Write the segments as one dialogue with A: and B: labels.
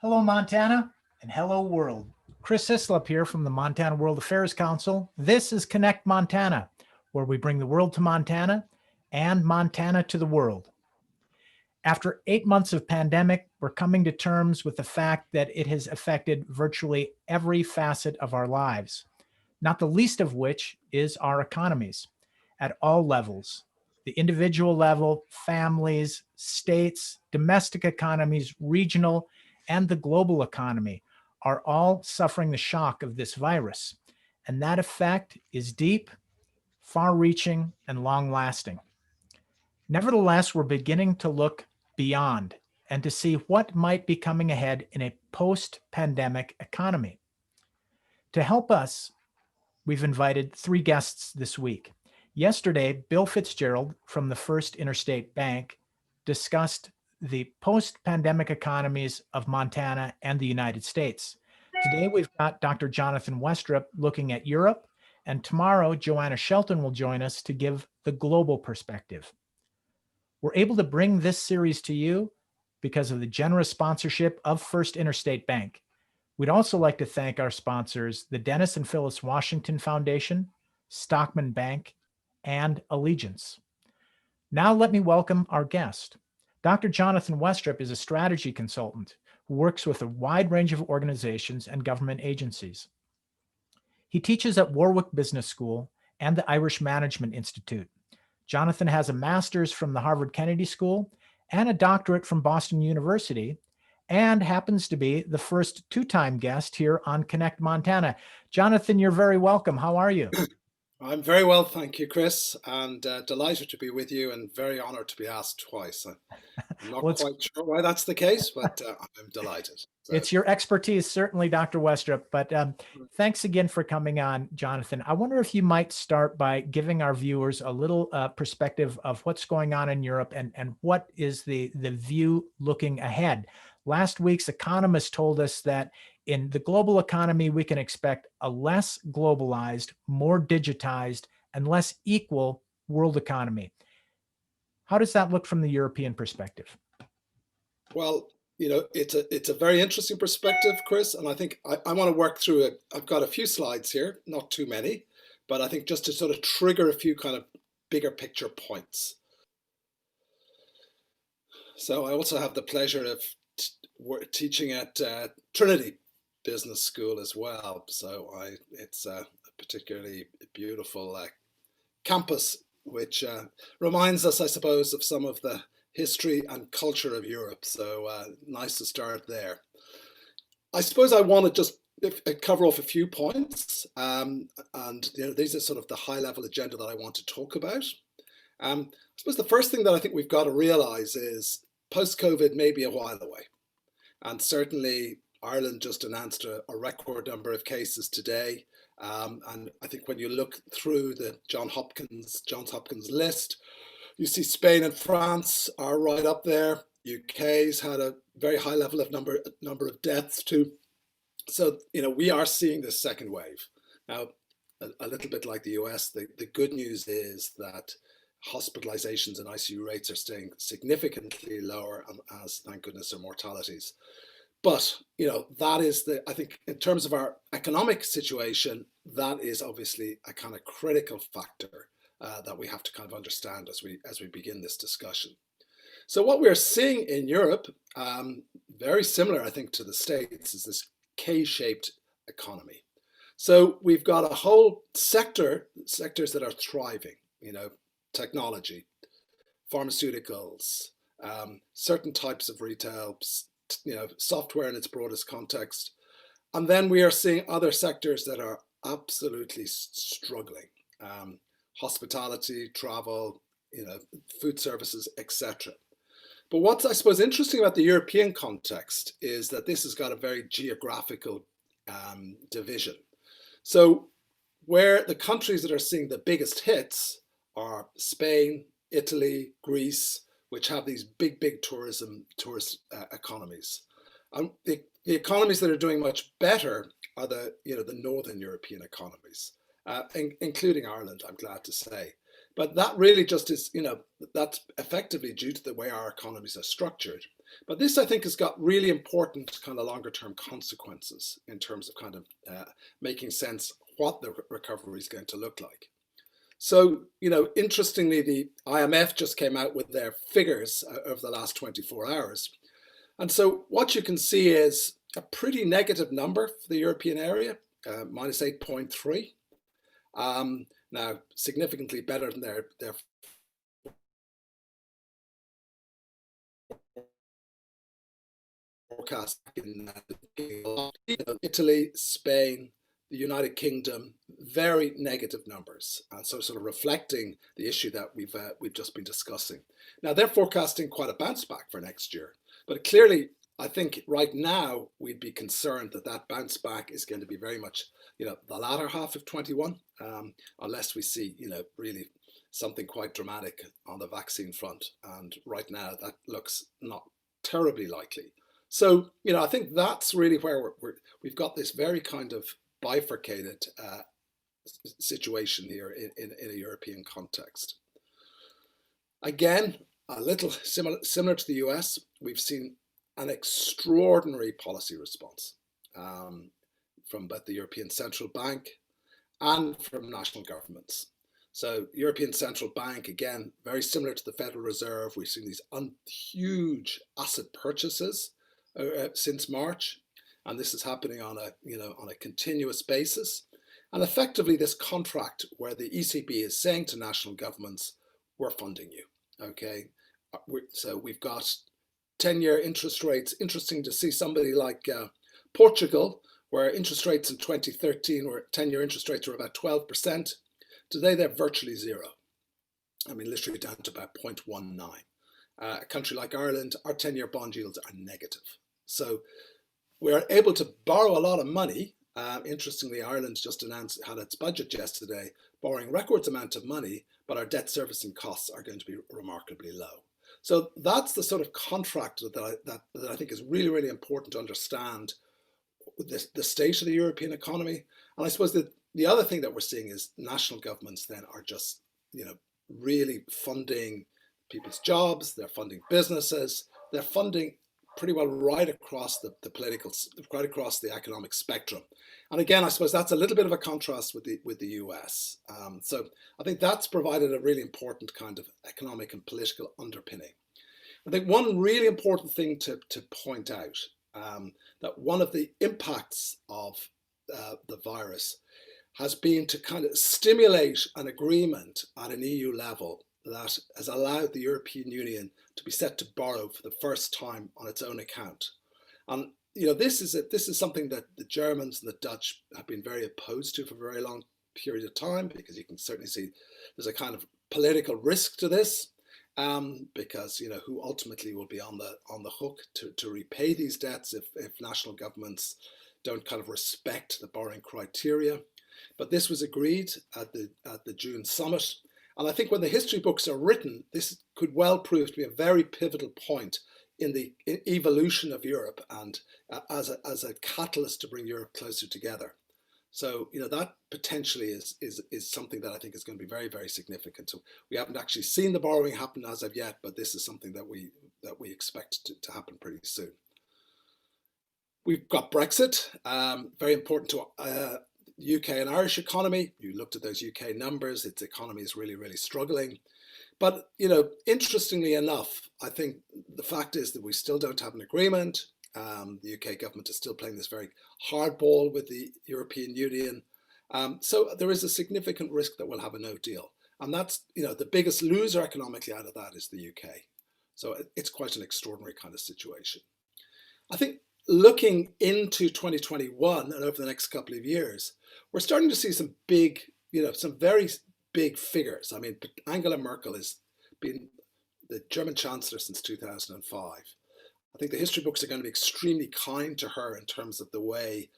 A: Hello, Montana, and hello, world. Chris Hislop here from the Montana World Affairs Council. This is Connect Montana, where we bring the world to Montana and Montana to the world. After 8 months of pandemic, we're coming to terms with the fact that it has affected virtually every facet of our lives, not the least of which is our economies at all levels. The individual level, families, states, domestic economies, regional, and the global economy are all suffering the shock of this virus. And that effect is deep, far-reaching, and long-lasting. Nevertheless, we're beginning to look beyond and to see what might be coming ahead in a post-pandemic economy. To help us, we've invited 3 guests this week. Yesterday, Bill Fitzgerald from the First Interstate Bank discussed the post-pandemic economies of Montana and the United States. Today, we've got Dr. Jonathan Westrup looking at Europe, and tomorrow, Joanna Shelton will join us to give the global perspective. We're able to bring this series to you because of the generous sponsorship of First Interstate Bank. We'd also like to thank our sponsors, the Dennis and Phyllis Washington Foundation, Stockman Bank, and Allegiance. Now let me welcome our guest. Dr. Jonathan Westrup is a strategy consultant who works with a wide range of organizations and government agencies. He teaches at Warwick Business School and the Irish Management Institute. Jonathan has a master's from the Harvard Kennedy School and a doctorate from Boston University, and happens to be the first 2-time guest here on Connect Montana. Jonathan, you're very welcome. How are you?
B: I'm very well, thank you, Chris, and delighted to be with you and very honored to be asked twice. I'm not quite sure why that's the case, but I'm delighted.
A: So. It's your expertise, certainly, Dr. Westrup, but thanks again for coming on, Jonathan. I wonder if you might start by giving our viewers a little perspective of what's going on in Europe and what is the view looking ahead. Last week's economist told us that in the global economy, we can expect a less globalized, more digitized, and less equal world economy. How does that look from the European perspective?
B: Well, you know, it's a very interesting perspective, Chris, and I think I want to work through it. I've got a few slides here, not too many, but I think just to sort of trigger a few kind of bigger picture points. So I also have the pleasure of teaching at Trinity Business School as well. So it's a particularly beautiful campus, which reminds us, I suppose, of some of the history and culture of Europe. So nice to start there. I suppose I want to just cover off a few points, and you know, these are sort of the high-level agenda that I want to talk about. I suppose the first thing that I think we've got to realize is post-COVID may be a while away. And certainly Ireland just announced a record number of cases today. And I think when you look through the Johns Hopkins list, you see Spain and France are right up there. UK's had a very high level of number of deaths too. So, you know, we are seeing this second wave. Now, a little bit like the US, the good news is that hospitalizations and ICU rates are staying significantly lower, as thank goodness are mortalities. But, you know, that is I think in terms of our economic situation, that is obviously a kind of critical factor that we have to kind of understand as we begin this discussion. So what we're seeing in Europe, very similar, I think, to the States, is this K-shaped economy. So we've got a whole sectors that are thriving, you know, technology, pharmaceuticals, certain types of retail, you know, software in its broadest context. And then we are seeing other sectors that are absolutely struggling. Hospitality, travel, you know, food services, etc. But what's, I suppose, interesting about the European context is that this has got a very geographical division. So where the countries that are seeing the biggest hits are Spain, Italy, Greece, which have these big tourist economies. The economies that are doing much better are the Northern European economies, including Ireland, I'm glad to say. But that really just is, that's effectively due to the way our economies are structured. But this, I think, has got really important kind of longer term consequences in terms of kind of making sense what the recovery is going to look like. So, interestingly, the IMF just came out with their figures over the last 24 hours. And so what you can see is a pretty negative number for the European area, minus 8.3. Now, significantly better than their forecast in Italy, Spain, the United Kingdom, very negative numbers, and so sort of reflecting the issue that we've just been discussing. Now they're forecasting quite a bounce back for next year, but clearly, I think right now we'd be concerned that that bounce back is going to be very much, the latter half of 21, unless we see, really something quite dramatic on the vaccine front. And right now that looks not terribly likely. So, I think that's really where we've got this very kind of bifurcated situation here in a European context. Again, a little similar to the US, we've seen an extraordinary policy response from both the European Central Bank and from national governments. So European Central Bank, again, very similar to the Federal Reserve, we've seen these huge asset purchases since March, and this is happening on a continuous basis. And effectively, this contract where the ECB is saying to national governments, "We're funding you." Okay, so we've got 10-year interest rates. Interesting to see somebody like Portugal, where interest rates in 2013 were 10-year interest rates were about 12%. Today they're virtually zero. I mean, literally down to about 0.19. A country like Ireland, our 10-year bond yields are negative. So we're able to borrow a lot of money. Interestingly, Ireland just had its budget yesterday, borrowing records amount of money, but our debt servicing costs are going to be remarkably low. So that's the sort of contract that I think is really, really important to understand the state of the European economy. And I suppose that the other thing that we're seeing is national governments then are just, really funding people's jobs, they're funding businesses, they're funding pretty well right across the political, right across the economic spectrum. And again, I suppose that's a little bit of a contrast with the US. So I think that's provided a really important kind of economic and political underpinning. I think one really important thing to point out, that one of the impacts of the virus has been to kind of stimulate an agreement at an EU level that has allowed the European Union to be set to borrow for the first time on its own account. And this is something that the Germans and the Dutch have been very opposed to for a very long period of time, because you can certainly see there's a kind of political risk to this, because who ultimately will be on the hook to repay these debts if national governments don't kind of respect the borrowing criteria. But this was agreed at the June summit. And I think when the history books are written, this could well prove to be a very pivotal point in the evolution of Europe and as a catalyst to bring Europe closer together. So that potentially is something that I think is going to be very, very significant. So we haven't actually seen the borrowing happen as of yet, but this is something that we expect to happen pretty soon. We've got Brexit, very important to UK and Irish economy. You looked at those UK numbers, its economy is really, really struggling. But, interestingly enough, I think the fact is that we still don't have an agreement. The UK government is still playing this very hardball with the European Union. So there is a significant risk that we'll have a no deal. And that's, the biggest loser economically out of that is the UK. So it's quite an extraordinary kind of situation. I think looking into 2021 and over the next couple of years, we're starting to see some big, some very big figures. I mean, Angela Merkel has been the German Chancellor since 2005. I think the history books are going to be extremely kind to her in terms of the way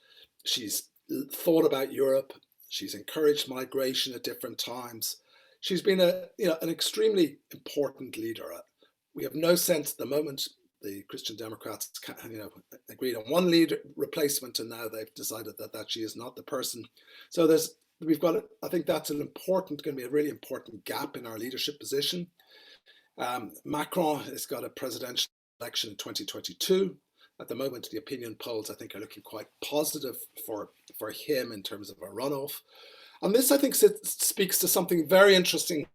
B: she's thought about Europe. She's encouraged migration at different times. She's been an extremely important leader. We have no sense at the moment. The Christian Democrats, agreed on one leader replacement, and now they've decided that she is not the person. So I think that's going to be a really important gap in our leadership position. Macron has got a presidential election in 2022. At the moment, the opinion polls, I think, are looking quite positive for him in terms of a runoff. And this, I think, speaks to something very interesting,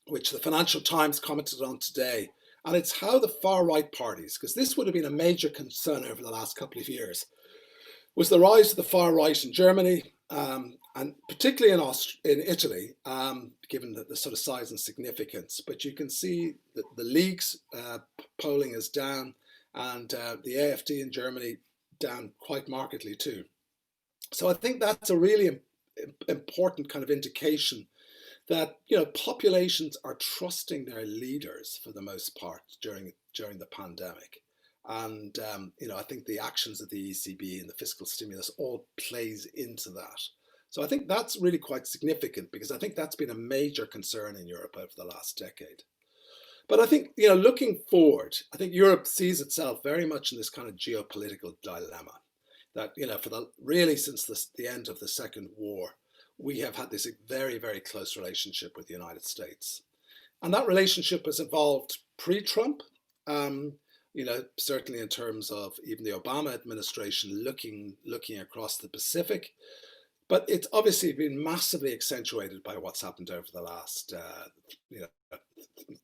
B: which the Financial Times commented on today. And it's how the far right parties, because this would have been a major concern over the last couple of years, was the rise of the far right in Germany, and particularly in Italy, given the sort of size and significance. But you can see that the League's polling is down, and the AfD in Germany down quite markedly too. So I think that's a really important kind of indication that populations are trusting their leaders for the most part during the pandemic. And I think the actions of the ECB and the fiscal stimulus all plays into that. So I think that's really quite significant, because I think that's been a major concern in Europe over the last decade. But I think, looking forward, I think Europe sees itself very much in this kind of geopolitical dilemma that, since the end of the Second War, we have had this very, very close relationship with the United States. And that relationship has evolved pre-Trump, certainly in terms of even the Obama administration looking across the Pacific. But it's obviously been massively accentuated by what's happened over the last,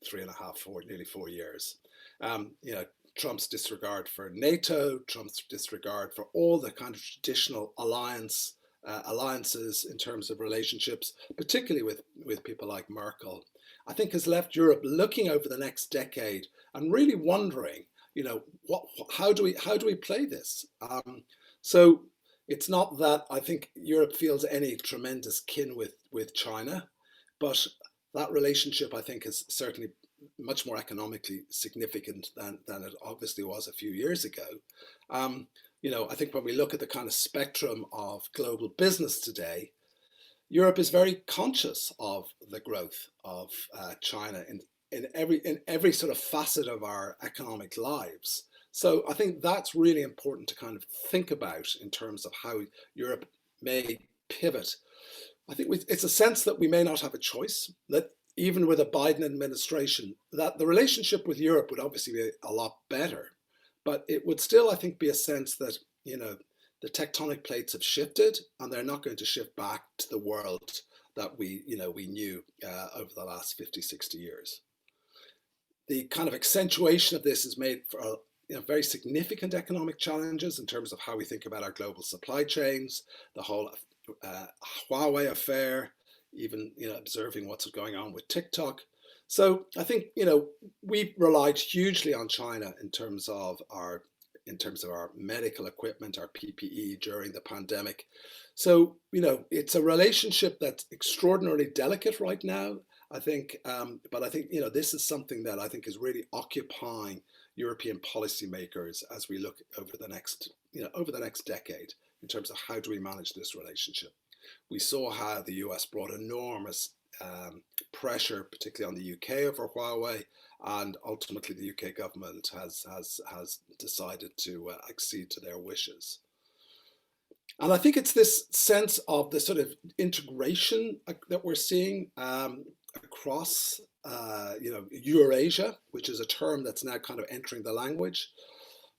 B: 3.5, nearly 4 years. Trump's disregard for NATO, Trump's disregard for all the kind of traditional alliances in terms of relationships, particularly with people like Merkel, I think has left Europe looking over the next decade and really wondering, how do we play this? So it's not that I think Europe feels any tremendous kin with China, but that relationship, I think, is certainly much more economically significant than it obviously was a few years ago. I think when we look at the kind of spectrum of global business today, Europe is very conscious of the growth of China in every sort of facet of our economic lives. So I think that's really important to kind of think about in terms of how Europe may pivot. I think it's a sense that we may not have a choice, that even with a Biden administration, that the relationship with Europe would obviously be a lot better. But it would still, I think, be a sense that, the tectonic plates have shifted, and they're not going to shift back to the world that we knew over the last 50, 60 years. The kind of accentuation of this has made for very significant economic challenges in terms of how we think about our global supply chains, the whole Huawei affair, even observing what's going on with TikTok. So I think we relied hugely on China in terms of our medical equipment, our PPE during the pandemic. So it's a relationship that's extraordinarily delicate right now, I think. But I think this is something that I think is really occupying European policymakers as we look over the next decade in terms of how do we manage this relationship. We saw how the US brought enormous pressure, particularly on the UK over Huawei, and ultimately the UK government has decided to accede to their wishes. And I think it's this sense of the sort of integration that we're seeing across Eurasia, which is a term that's now kind of entering the language.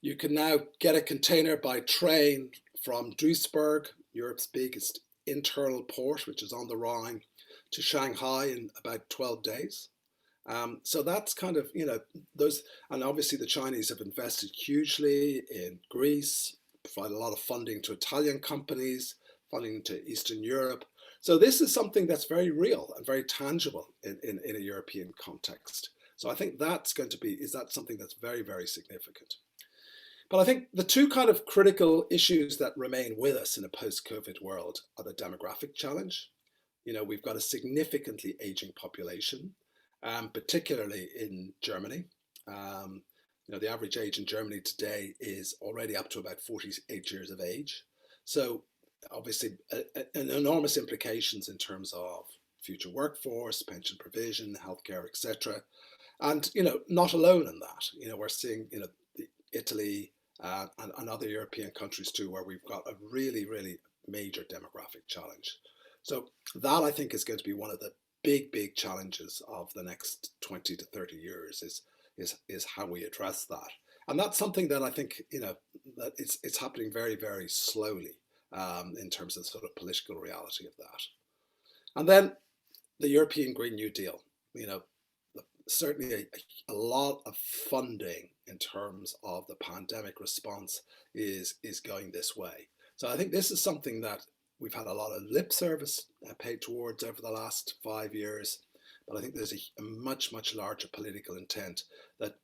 B: You can now get a container by train from Duisburg, Europe's biggest internal port, which is on the Rhine, to Shanghai in about 12 days. So that's kind of, those, and obviously the Chinese have invested hugely in Greece, provide a lot of funding to Italian companies, funding to Eastern Europe. So this is something that's very real and very tangible in a European context. So I think that's something that's very, very significant. But I think the two kind of critical issues that remain with us in a post-COVID world are the demographic challenge. We've got a significantly aging population, particularly in Germany. The average age in Germany today is already up to about 48 years of age. So obviously enormous implications in terms of future workforce, pension provision, healthcare, etc. And not alone in that. We're seeing Italy and other European countries too, where we've got a really, really major demographic challenge. So that, I think, is going to be one of the big challenges of the next 20 to 30 years is how we address that. And that's something that I think, that it's happening very, very slowly in terms of sort of political reality of that. And then the European Green New Deal, certainly a lot of funding in terms of the pandemic response is going this way. So I think this is something that we've had a lot of lip service paid towards over the last 5 years, but I think there's a much larger political intent that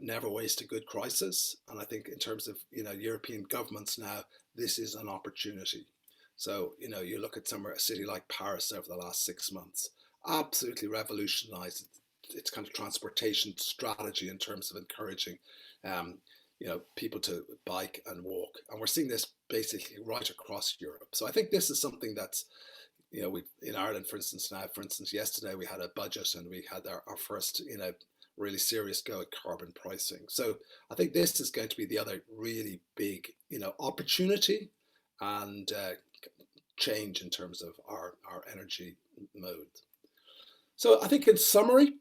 B: never waste a good crisis. And I think in terms of European governments now, this is an opportunity. So you look at a city like Paris over the last 6 months, absolutely revolutionized its kind of transportation strategy in terms of encouraging people to bike and walk. And we're seeing this basically right across Europe. So I think this is something that's, we in Ireland, for instance, yesterday we had a budget and we had our first, really serious go at carbon pricing. So I think this is going to be the other really big, opportunity and change in terms of our energy mode. So I think in summary,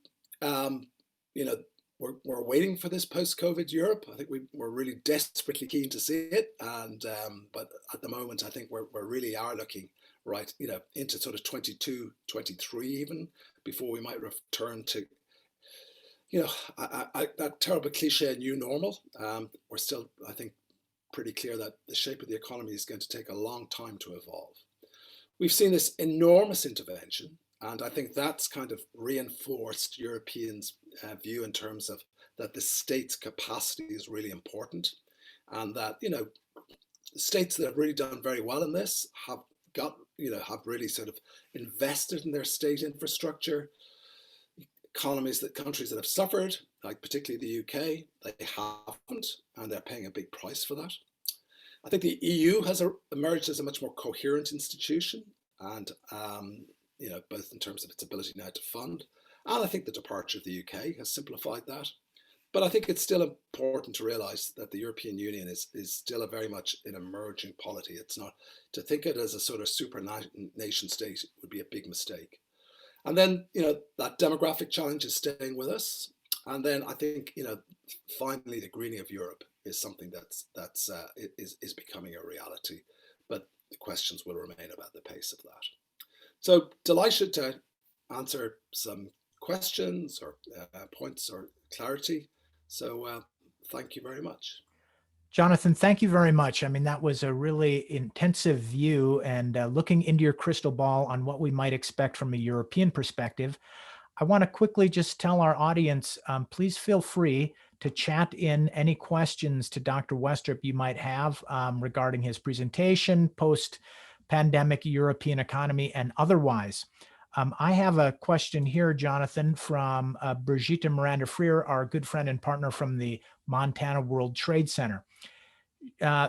B: we're waiting for this post-COVID Europe. I think we're really desperately keen to see it, and but at the moment, I think we really are looking right, into sort of 22, 23 even before we might return to, that terrible cliche new normal. We're still, I think, pretty clear that the shape of the economy is going to take a long time to evolve. We've seen this enormous intervention. And I think that's kind of reinforced Europeans' view in terms of that the state's capacity is really important, and that states that have really done very well in this have really sort of invested in their state infrastructure. Countries that have suffered, like particularly the UK, they haven't, and they're paying a big price for that. I think the EU has emerged as a much more coherent institution, and both in terms of its ability now to fund, and I think the departure of the UK has simplified that. But I think it's still important to realise that the European Union is still very much an emerging polity. It's not, to think it as a sort of super nation state would be a big mistake. And then, that demographic challenge is staying with us. And then I think, finally, the greening of Europe is something is becoming a reality. But the questions will remain about the pace of that. So delighted to answer some questions or points or clarity. So thank you very much.
A: Jonathan, thank you very much. I mean, that was a really intensive view and looking into your crystal ball on what we might expect from a European perspective. I want to quickly just tell our audience, please feel free to chat in any questions to Dr. Westrup you might have regarding his presentation, post-pandemic European economy, and otherwise. I have a question here, Jonathan, from Brigitte Miranda-Freer, our good friend and partner from the Montana World Trade Center.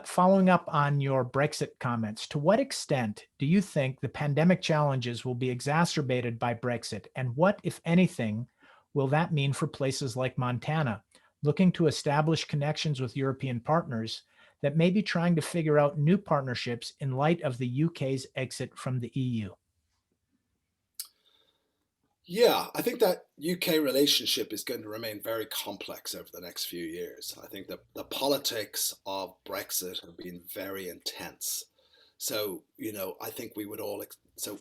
A: Following up on your Brexit comments, to what extent do you think the pandemic challenges will be exacerbated by Brexit? And what, if anything, will that mean for places like Montana, looking to establish connections with European partners that may be trying to figure out new partnerships in light of the UK's exit from the EU?
B: Yeah, I think that UK relationship is going to remain very complex over the next few years. I think that the politics of Brexit have been very intense. So, I think we would all, the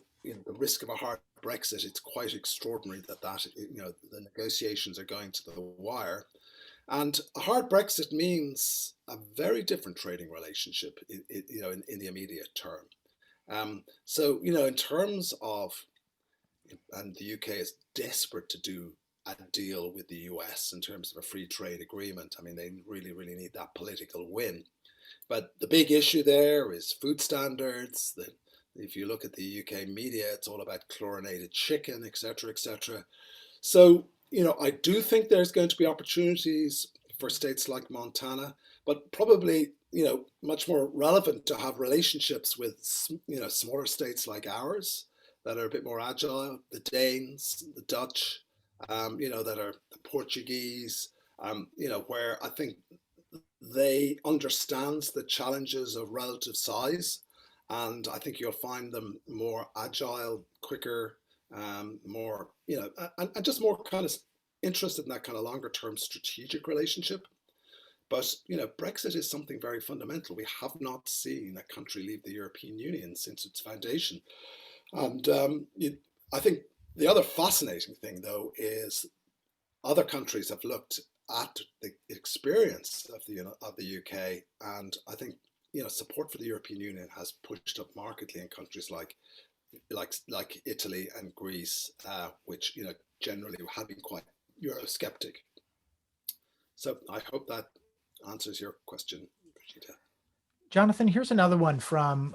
B: risk of a hard Brexit, it's quite extraordinary that the negotiations are going to the wire. And a hard Brexit means a very different trading relationship, in the immediate term. So, in terms of, and the UK is desperate to do a deal with the US in terms of a free trade agreement. I mean, they really, really need that political win. But the big issue there is food standards. If you look at the UK media, it's all about chlorinated chicken, et cetera, et cetera. So, I do think there's going to be opportunities for states like Montana, but probably much more relevant to have relationships with, smaller states like ours that are a bit more agile, the Danes, the Dutch, that are the Portuguese, where I think they understand the challenges of relative size. And I think you'll find them more agile, quicker, more, and just more kind of interested in that kind of longer term strategic relationship. But Brexit is something very fundamental. We have not seen a country leave the European Union since its foundation, and I think the other fascinating thing, though, is other countries have looked at the experience of the UK, and I think support for the European Union has pushed up markedly in countries like Italy and Greece, which generally have been quite Eurosceptic. So I hope that answers your question, Brigitte.
A: Jonathan, here's another one from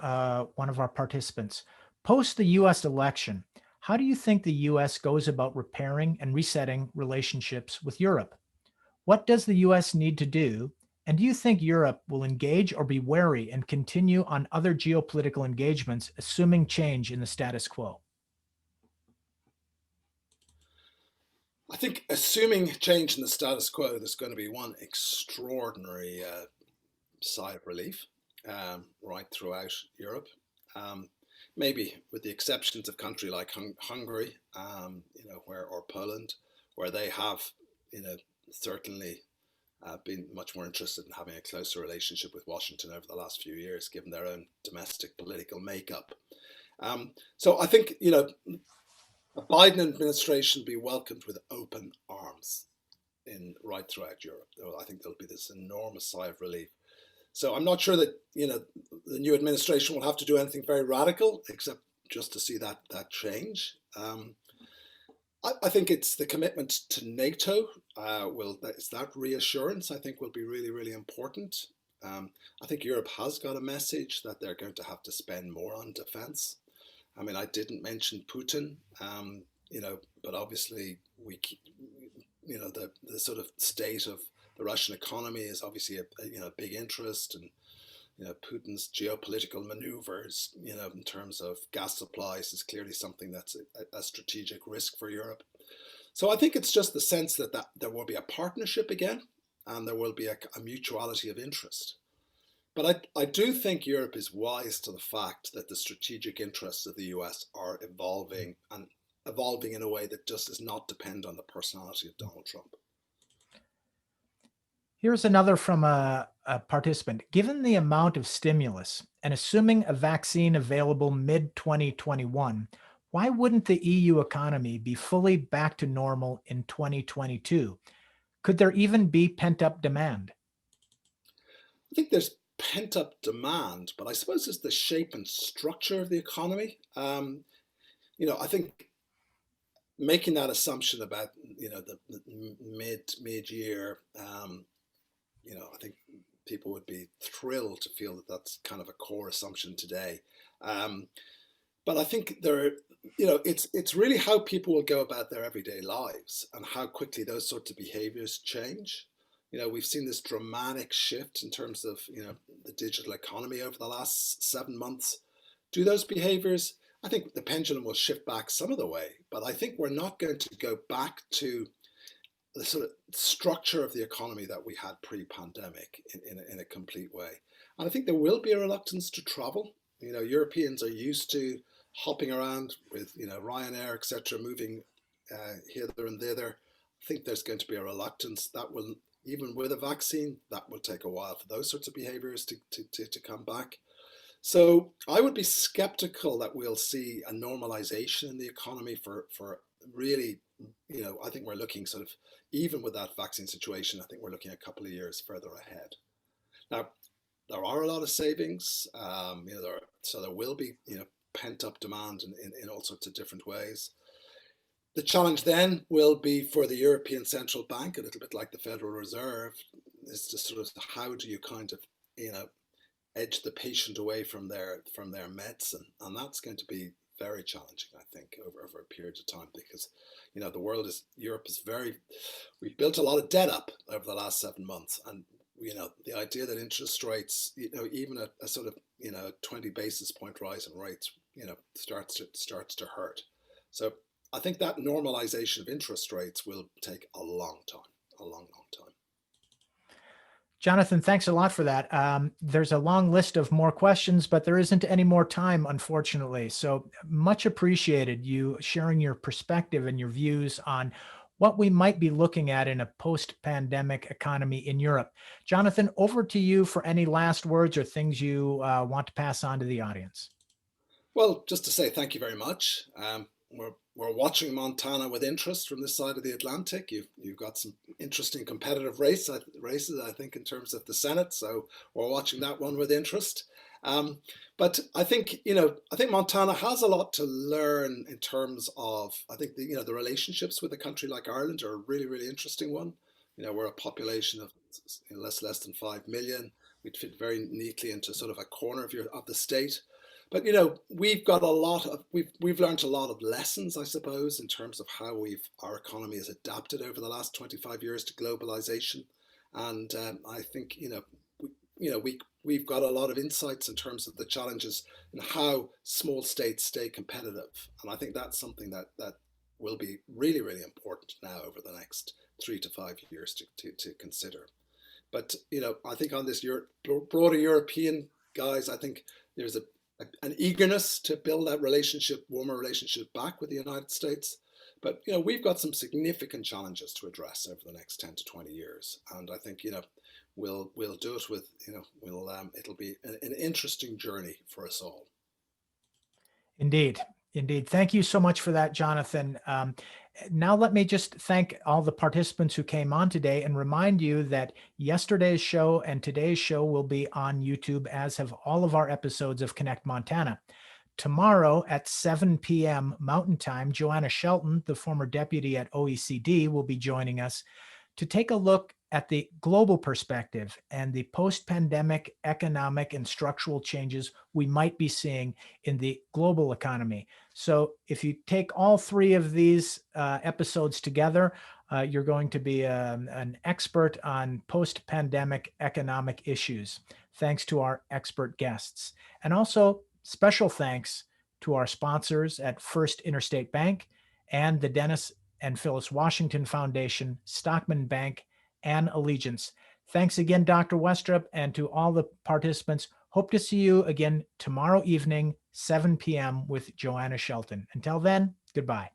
A: one of our participants. Post the US election, how do you think the US goes about repairing and resetting relationships with Europe? What does the US need to do? And do you think Europe will engage or be wary and continue on other geopolitical engagements, assuming change in the status quo?
B: I think assuming change in the status quo, there's going to be one extraordinary sigh of relief right throughout Europe. Maybe with the exceptions of country like Hungary, or Poland, where they have, certainly been much more interested in having a closer relationship with Washington over the last few years, given their own domestic political makeup. So I think, the Biden administration be welcomed with open arms right throughout Europe. I think there'll be this enormous sigh of relief. So I'm not sure that the new administration will have to do anything very radical, except just to see that change. I think it's the commitment to NATO. It's that reassurance I think will be really, really important. I think Europe has got a message that they're going to have to spend more on defense. I mean, I didn't mention Putin, but obviously the sort of state of the Russian economy is obviously a big interest, and Putin's geopolitical maneuvers, in terms of gas supplies, is clearly something that's a strategic risk for Europe. So I think it's just the sense that there will be a partnership again, and there will be a mutuality of interest. But I do think Europe is wise to the fact that the strategic interests of the US are evolving in a way that just does not depend on the personality of Donald Trump.
A: Here's another from a participant. Given the amount of stimulus and assuming a vaccine available mid-2021, why wouldn't the EU economy be fully back to normal in 2022? Could there even be pent-up demand?
B: I think there's pent-up demand, but I suppose it's the shape and structure of the economy. I think making that assumption about the mid-year, I think people would be thrilled to feel that that's kind of a core assumption today. But I think it's really how people will go about their everyday lives and how quickly those sorts of behaviors change. We've seen this dramatic shift in terms of, the digital economy over the last 7 months. Do those behaviors, I think the pendulum will shift back some of the way, but I think we're not going to go back to the sort of structure of the economy that we had pre-pandemic in a complete way. And I think there will be a reluctance to travel. Europeans are used to hopping around with, Ryanair, etc., moving hither and thither. I think there's going to be a reluctance that will, even with a vaccine, that will take a while for those sorts of behaviors to come back. So I would be skeptical that we'll see a normalization in the economy for really, I think we're looking sort of, even with that vaccine situation, I think we're looking a couple of years further ahead. Now, there are a lot of savings, so there will be, pent up demand in all sorts of different ways. The challenge then will be for the European Central Bank, a little bit like the Federal Reserve, is to sort of how do you kind of, edge the patient away from their medicine, and that's going to be very challenging, I think, over a period of time, because Europe is we've built a lot of debt up over the last 7 months, and the idea that interest rates, even a sort of 20 basis point rise in rates, starts to hurt. So I think that normalization of interest rates will take a long time, a long time.
A: Jonathan, thanks a lot for that. There's a long list of more questions, but there isn't any more time, unfortunately. So much appreciated you sharing your perspective and your views on what we might be looking at in a post-pandemic economy in Europe. Jonathan, over to you for any last words or things you want to pass on to the audience.
B: Well, just to say thank you very much. We're watching Montana with interest from this side of the Atlantic. You've got some interesting competitive races, I think, in terms of the Senate. So we're watching that one with interest. But I think Montana has a lot to learn in terms of, I think the relationships with a country like Ireland are a really, really interesting one. We're a population of less than 5 million. We'd fit very neatly into sort of a corner of the state. But we've got we've learned a lot of lessons, I suppose, in terms of how our economy has adapted over the last 25 years to globalization, and I think we've got a lot of insights in terms of the challenges and how small states stay competitive, and I think that's something that will be really, really important now over the next 3 to 5 years to consider. But I think on this broader European guys, I think there's an eagerness to build that warmer relationship back with the United States. But, we've got some significant challenges to address over the next 10 to 20 years. And I think, we'll do it with, it'll be an interesting journey for us all.
A: Indeed. Indeed. Thank you so much for that, Jonathan. Now let me just thank all the participants who came on today and remind you that yesterday's show and today's show will be on YouTube, as have all of our episodes of Connect Montana. Tomorrow at 7 p.m. Mountain Time, Joanna Shelton, the former deputy at OECD, will be joining us to take a look at the global perspective and the post-pandemic economic and structural changes we might be seeing in the global economy. So if you take all three of these episodes together, you're going to be an expert on post-pandemic economic issues, thanks to our expert guests. And also special thanks to our sponsors at First Interstate Bank and the Dennis and Phyllis Washington Foundation, Stockman Bank, and Allegiance. Thanks again, Dr. Westrup, and to all the participants. Hope to see you again tomorrow evening, 7 p.m. with Joanna Shelton. Until then, goodbye.